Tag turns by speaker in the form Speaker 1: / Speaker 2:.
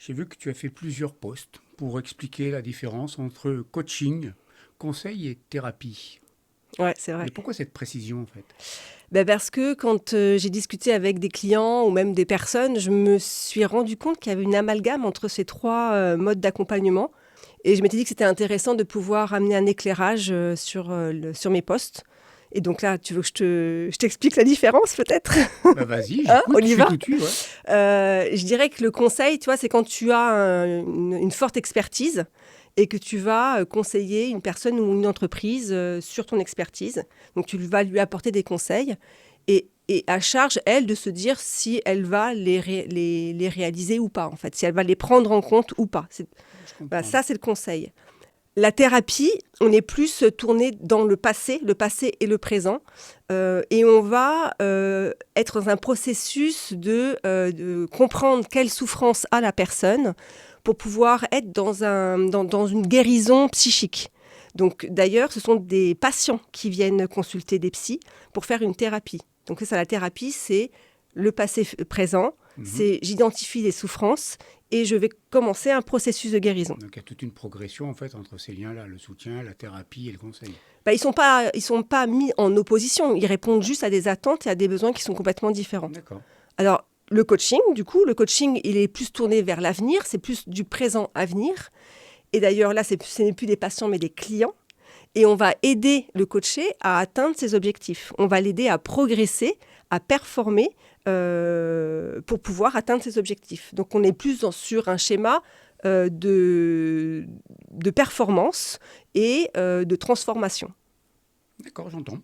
Speaker 1: J'ai vu que tu as fait plusieurs posts pour expliquer la différence entre coaching, conseil et thérapie.
Speaker 2: Ouais, c'est vrai.
Speaker 1: Mais pourquoi cette précision en fait?
Speaker 2: Parce que quand j'ai discuté avec des clients ou même des personnes, je me suis rendu compte qu'il y avait une amalgame entre ces trois modes d'accompagnement. Et je m'étais dit que c'était intéressant de pouvoir amener un éclairage sur mes posts. Et donc là, tu veux que je t'explique la différence peut-être?
Speaker 1: Bah vas-y,
Speaker 2: Hein, on
Speaker 1: j'écoute, je
Speaker 2: y
Speaker 1: suis
Speaker 2: va.
Speaker 1: tout oui, ouais.
Speaker 2: Je dirais que le conseil, tu vois, c'est quand tu as une forte expertise et que tu vas conseiller une personne ou une entreprise sur ton expertise. Donc, tu vas lui apporter des conseils et à charge, elle, de se dire si elle va les réaliser ou pas, en fait, si elle va les prendre en compte ou pas.
Speaker 1: Je
Speaker 2: Voilà,
Speaker 1: comprends.
Speaker 2: ça, c'est le conseil. La thérapie, on est plus tourné dans le passé et le présent. Et on va être dans un processus de comprendre quelle souffrance a la personne pour pouvoir être dans une guérison psychique. Donc d'ailleurs, ce sont des patients qui viennent consulter des psys pour faire une thérapie. Donc c'est ça, la thérapie, c'est le passé présent,
Speaker 1: Mhm.
Speaker 2: c'est j'identifie les souffrances et je vais commencer un processus de guérison.
Speaker 1: Donc il y a toute une progression en fait entre ces liens-là, le soutien, la thérapie et le conseil.
Speaker 2: Ils sont pas mis en opposition. Ils répondent juste à des attentes et à des besoins qui sont complètement différents.
Speaker 1: D'accord.
Speaker 2: Alors, le coaching, il est plus tourné vers l'avenir. C'est plus du présent à venir. Et d'ailleurs, là, ce n'est plus des patients, mais des clients. Et on va aider le coaché à atteindre ses objectifs. On va l'aider à progresser, à performer pour pouvoir atteindre ses objectifs. Donc, on est plus sur un schéma de performance et de transformation.
Speaker 1: D'accord, j'entends.